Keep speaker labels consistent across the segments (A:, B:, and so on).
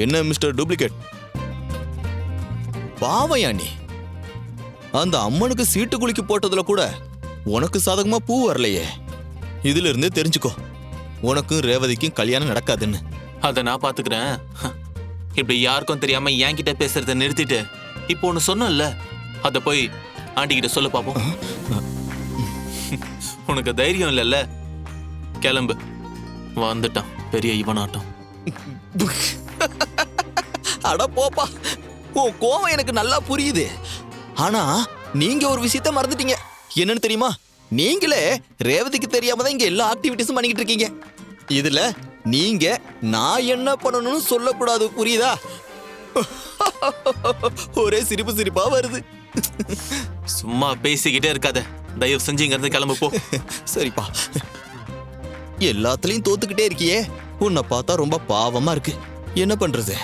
A: என்ன mister duplicate, பாவையா நீ? அந்த அம்மனுக்கு சீட்டு குலுக்கி போட்டதுல கூட உனக்கு சாதகமா பூ வரலையே. இதுல இருந்தே தெரிஞ்சுக்கோ, உனக்கும் ரேவதிக்கும் கல்யாணம் நடக்காதுன்னு.
B: அதை நான் பாத்துக்கிறேன். இப்படி யாருக்கும் தெரியாம என்கிட்ட பேசுறத நிறுத்திட்டு இப்போ ஒண்ணு சொன்னல, அத போய் ஆண்டி கிட்ட சொல்ல பாப்போம். உனக்கு தைரியம் இல்லைல்ல? கிளம்பு. வந்துட்டான் பெரிய இவனாட்டம்.
A: அட போப்பா, உன் கோவம் எனக்கு நல்லா புரியுது. ஆனா நீங்க ஒரு விஷயத்த மறந்துட்டீங்க. என்னன்னு தெரியுமா? நீங்களே ரேவதிக்கு தெரியாம தான் இங்க எல்லா ஆக்டிவிட்டிஸும் பண்ணிக்கிட்டு இருக்கீங்க. இதுல நீங்க நான் என்ன பண்ணணும்னு சொல்லக்கூடாது, புரியுதா? ஒரே சிரிப்பு சிரிப்பா வருது.
B: சும்மா பேசிக்கிட்டே இருக்காத, தயவு செஞ்சு இங்க இருந்து கிளம்பு போ.
A: சரிப்பா, எல்லாத்துலயும் தோத்துக்கிட்டே இருக்கியே, உன்னை பார்த்தா ரொம்ப பாவமா இருக்கு. என்ன பண்றது?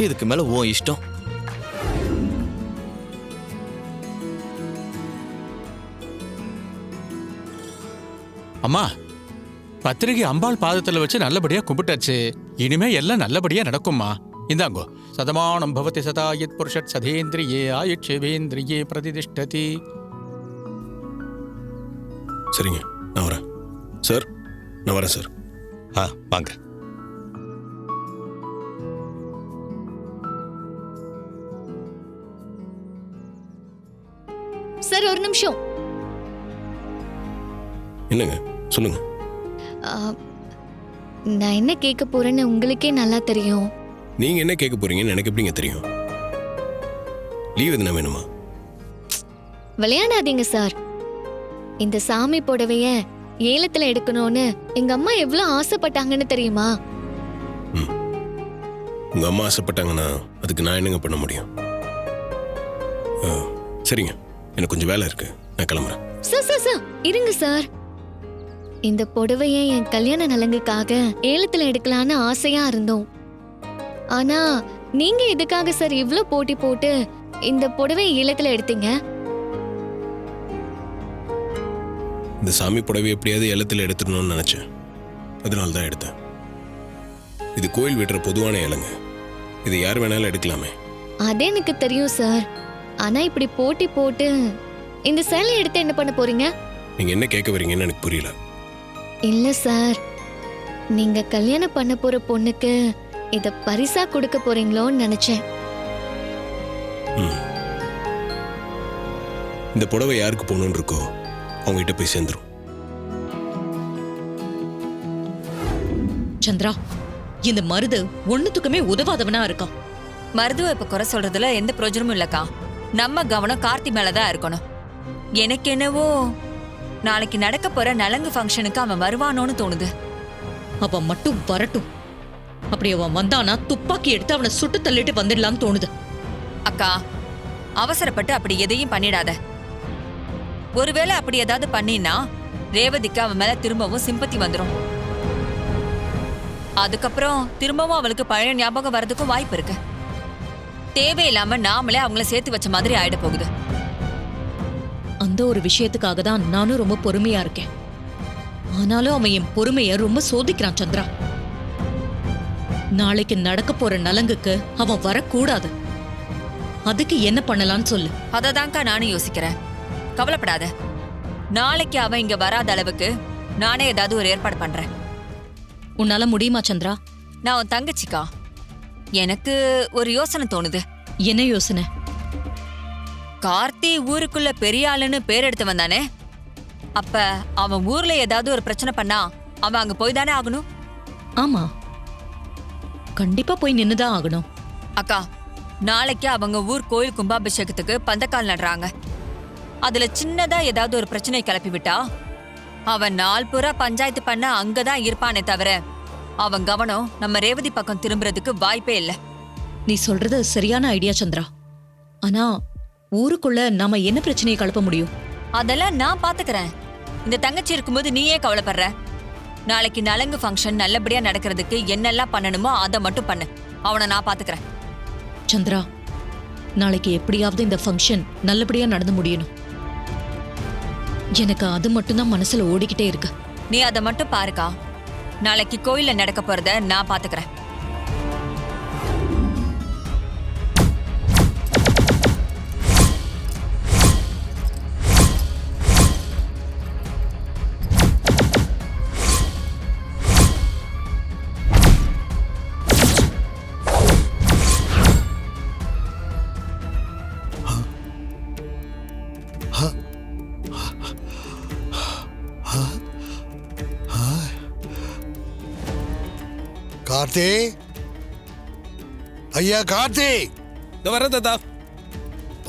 A: இதுக்கு மேல உன் இஷ்டம்.
C: அம்மா, பத்திரிகை அம்பாள் பாதத்துல வச்சு நல்லபடியா கும்பிட்டாச்சு. இனிமே எல்லாம் நல்லபடியா நடக்கும்மா. இந்தாங்கோ. சதமானம் பவதி சதா யத் புருஷத் சதேந்திரியே ஆயுட்சேவேந்திரியே பிரதிதிஷ்டதி.
D: சரிங்க, நான் வரேன் சார். நான் வரேன் சார்.
E: வாங்க.
F: சார் ஒரு நிமிஷம்.
D: என்னங்க சொல்லுங்க.
F: நான் என்ன கேட்க போறேன்னு உங்களுக்கே நல்லா தெரியும்.
D: நீங்க என்ன கேட்க போறீங்கன்னு எனக்கு எப்படிங்க தெரியும்? லீவ் எதுனா வேணுமா?
F: விளையாடாதீங்க சார். இந்த சாமி புடவைய ஏலத்துல எடுக்கணும்னு எங்க அம்மா எவ்வளவு ஆசைப்பட்டாங்கன்னு தெரியுமா?
D: உங்க அம்மா ஆசைப்பட்டாங்கன்னா அதுக்கு நான் என்னங்க பண்ண முடியும்? சரிங்க, எனக்கு கொஞ்சம் வேலை இருக்கு, நான் கிளம்புறேன்.
F: சார் சார் சார் இருங்க சார். இந்த புடவைய என் கல்யாண நலங்குக்காக ஏலத்துல எடுக்கலான்னு ஆசையா இருந்தோம். ஆனா நீங்க எதுக்காக சார் இவ்ளோ போட்டி போட்டு இந்த புடவை ஏலத்துல எடுத்தீங்க?
D: இந்த சாமி புடவை எப்படியாவது ஏலத்தில் எடுத்துடணும்னு நினைச்சேன், அதனால தான் எடுத்தேன். இது கோயில் விடுற பொதுவான ஏலங்க, இது யார் வேணாலும் எடுக்கலாமே.
F: அதே எனக்கு தெரியும் சார். ஆனா இப்படி போட்டி போட்டு இந்த சேலை எடுத்து என்ன பண்ண போறீங்க?
D: நீங்க என்ன கேட்க வரீங்கன்னு எனக்கு புரியல.
F: இல்ல சார், நீங்க கல்யாணம் பண்ண போற பொண்ணுக்கு இத பரிசா கொடுக்க போறீங்களோன்னு நினைச்சேன்.
D: இந்த புடவை யாருக்கு போகணும்னு இருக்கோ அவங்க கிட்ட போய் சேர்ந்துரும்.
G: சந்திரா, இந்த மருது ஒண்ணுத்துக்குமே உதவாதவனா இருக்கான்.
H: மருதுவ இப்ப குறை சொல்றதுல எந்த பிரயோஜனமும் இல்லக்கா. நம்ம கவனம் கார்த்தி மேலதான் இருக்கணும். எனக்கு என்னவோ நாளைக்கு நடக்க போற நலங்கு ஃபங்க்ஷனுக்கு அவன் வருவானோன்னு தோணுது.
G: அவன் மட்டும் வரட்டும். அப்படி அவன் வந்தானா துப்பாக்கி எடுத்து அவனை சுட்டு தள்ளிட்டு வந்துடலான்னு தோணுது.
H: அக்கா, அவசரப்பட்டு அப்படி எதையும் பண்ணிடாத. ஒருவேளை அப்படி ஏதாவது பண்ணினா ரேவதிக்கு அவன் மேல திரும்பவும் சிம்பத்தி வந்துடும். அதுக்கப்புறம் திரும்பவும் அவளுக்கு பழைய ஞாபகம் வர்றதுக்கும் வாய்ப்பு இருக்கு. தேவையில்லாம நாமளே அவங்கள சேர்த்து வச்ச மாதிரி ஆயிட போகுது.
G: அந்த ஒரு விஷயத்துக்காக தான் நானும் ரொம்ப பொறுமையா இருக்கேன். ஆனாலும் அவன் என் பொறுமைய ரொம்ப சோதிக்கிறான் சந்திரா. நாளைக்கு நடக்க போற நலங்குக்கு அவன் வரக்கூடாது. அதுக்கு என்ன பண்ணலாம்னு சொல்லு.
H: அததான்க்கா நானும் யோசிக்கிறேன். கவலைப்படாத, நாளைக்கு அவன் இங்க வராத அளவுக்கு நானே ஏதாவது ஒரு ஏற்பாடு பண்றேன்.
G: உன்னால முடியுமா சந்திரா?
H: நான் உன் தங்கச்சிக்கா, எனக்கு ஒரு யோசனை தோணுது.
G: என்ன யோசனை?
H: கார்த்தி ஊருக்குள்ள பெரிய ஆளுன்னு பேர் எடுத்து வந்தானே, அப்ப அவன் ஊர்ல ஏதாவது ஒரு பிரச்சனை பண்ணா அவன் அங்க போய் தானே ஆகணும்.
G: ஆமா, கண்டிப்பா போய் நின்னுதான் ஆகணும்.
H: அக்கா, நாளைக்கு அவங்க ஊர் கோயில் கும்பாபிஷேகத்துக்கு பந்தக்கால் நடுறாங்க. அதுல சின்னதா ஏதாவது ஒரு பிரச்சனை கிளப்பி விட்டா அவன் நாள் பூரா பஞ்சாயத்து பண்ண அங்கதான் இருப்பானே தவிர அவன் கவனம் நம்ம ரேவதி பக்கம் திரும்புறதுக்கு வாய்ப்பே இல்லை.
G: நீ சொல்றது சரியான ஐடியா சந்திரா. ஆனா ஊருக்குள்ள நாம என்ன பிரச்சனையை கலப்ப முடியும்?
H: அதெல்லாம் நான் பாத்துக்கிறேன். இந்த தங்கச்சி இருக்கும்போது நீயே கவலைப்படுற. நாளைக்கு நலங்கு ஃபங்க்ஷன் நல்லபடியா நடக்கிறதுக்கு என்னெல்லாம் பண்ணணுமோ அதை மட்டும் பண்ணு. அவனை நான் பாத்துக்கிறேன்.
G: சந்திரா, நாளைக்கு எப்படியாவது இந்த ஃபங்க்ஷன் நல்லபடியா நடந்து முடியணும். எனக்கு அது மட்டும்தான் மனசுல ஓடிக்கிட்டே இருக்கு.
H: நீ அதை மட்டும் பாருக்கா. நாளைக்கு கோயில்ல நடக்க போறத நான் பாத்துக்கிறேன்.
E: கார்த்தி, ஐயா கார்த்தி,
D: இந்த வர தாத்தா.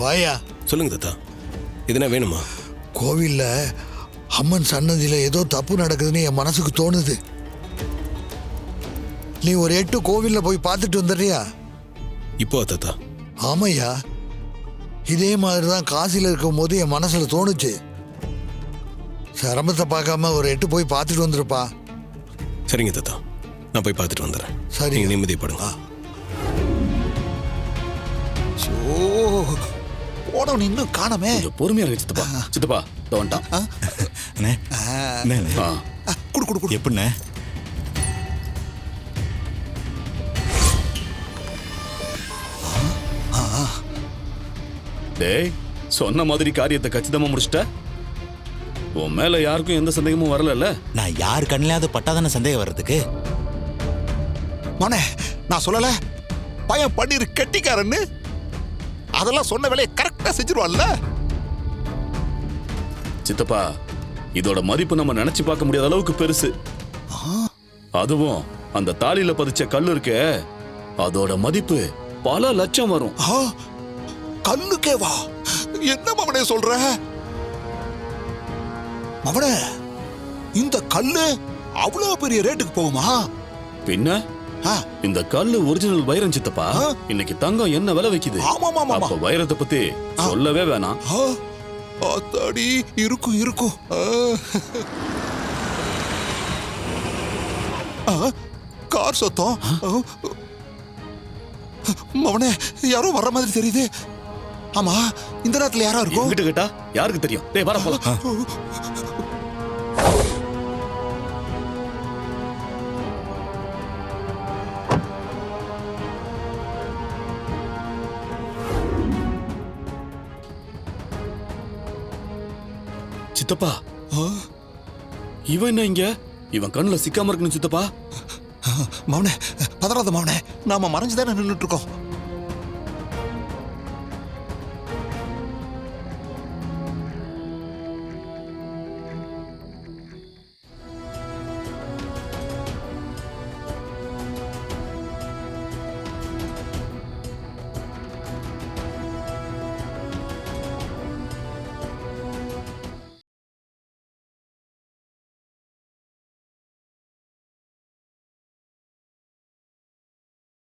E: வாயா.
D: சொல்லுங்க தாத்தா, எதுனா வேணுமா?
E: கோவில்ல அம்மன் சன்னதியில ஏதோ தப்பு நடக்குதுன்னு என் மனசுக்கு தோணுது. நீ ஒரு 8 கோவில்ல போய் பார்த்துட்டு வந்துடுறியா?
D: இப்போ தாத்தா.
E: ஆமையா, இதே மாதிரி தான் காசில இருக்கும் போது என் மனசுல தோணுச்சு. சிரமத்தை பார்க்காம ஒரு 8 போய் பார்த்துட்டு வந்துருப்பா.
D: சரிங்க தாத்தா, நான் போய் பார்த்துட்டு வந்துடுறேன்.
E: சரி.
D: நீங்க நிம்மதிப்படுங்க.
E: போனவன் இன்னும் காணமே.
I: கொஞ்சம் பொறுமையா இருக்கு சித்தப்பா. சித்தப்பா இதோ வந்துட்டான்.
E: குடு குடு குடு.
I: எப்படிண்ணே? டேய், சொன்ன மாதிரி காரியத்தை கச்சிதமா முடிச்சிட்ட. உன் மேல யாருக்கும் எந்த சந்தேகமும் வரல.
J: நான் யார் கண்ணிலாவது பட்டாதான சந்தேகம் வர்றதுக்கு?
K: மோனே, நான் சொல்லல பையன் பன்னீர் கெட்டிக்காரன்னு. அதெல்லாம் சொன்ன வேலையை கரெக்டா செஞ்சிருவான்ல.
I: சித்தப்பா, இதோட மதிப்பு நம்ம நினைச்சு பார்க்க முடியாத அளவுக்கு பெருசு. அதுவும் அந்த தாலியில பதிச்ச கல்லு இருக்கே, அதோட மதிப்பு பல லட்சம் வரும்.
K: கல்லுக்கே வா? என்ன மவனே சொல்ற? மவனே, இந்த கல்லு அவ்வளவு பெரிய ரேட்டுக்கு போகுமா?
I: பின்ன இந்த கல்லு ஒரிஜினல் வைரம் சித்தப்பா. இன்னைக்கு தங்கம் என்ன விலை வைக்குது? அப்ப வைரத்தை பத்தி சொல்லவே வேணாம்.
K: அத்தாடி, இருக்கும் இருக்கும். கார் சத்தம். மவனே, யாரோ வர்ற மாதிரி தெரியுது. ஆமா, இந்த நேரத்துல யாரா இருக்கும்?
I: என்கிட்ட கேட்டா யாருக்கு தெரியும்? டேய் வர போலாம். சித்தப்பா, இவன் என்ன இங்க? இவன் கண்ணுல சிக்காம இருக்கணும் சித்தப்பா.
K: மவனே, பதறாத மவனே, நாம மறைஞ்சுதானே நின்னுட்டு இருக்கோம்.